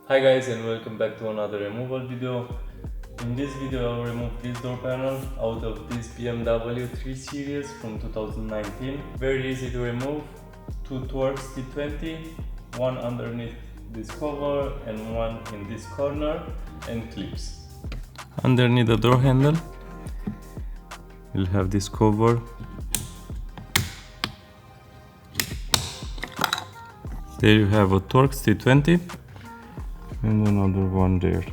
Hi guys, and welcome back to another removal video. In this video I'll remove this door panel out of this BMW 3 Series from 2019. Very easy to remove. Two Torx G20, one underneath this cover and one in this corner, and clips. Underneath the door handle you'll have this cover. There you have a Torx G20 and another one there.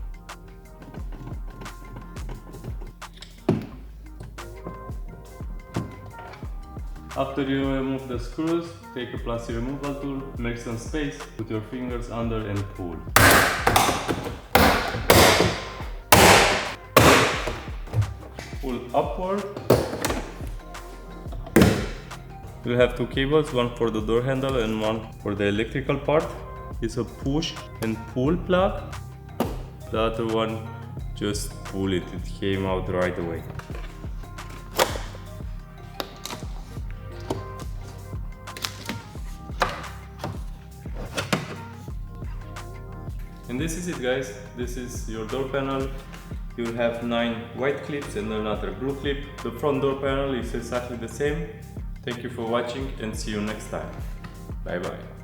After you remove the screws, take a plastic removal tool, make some space, put your fingers under and pull. Pull upward. You have two cables, one for the door handle and one for the electrical part. It's a push and pull plug. The other one, just pull it, it came out right away. And this is it guys, this is your door panel. You have 9 white clips and another blue clip. The front door panel is exactly the same. Thank you for watching and see you next time. Bye bye.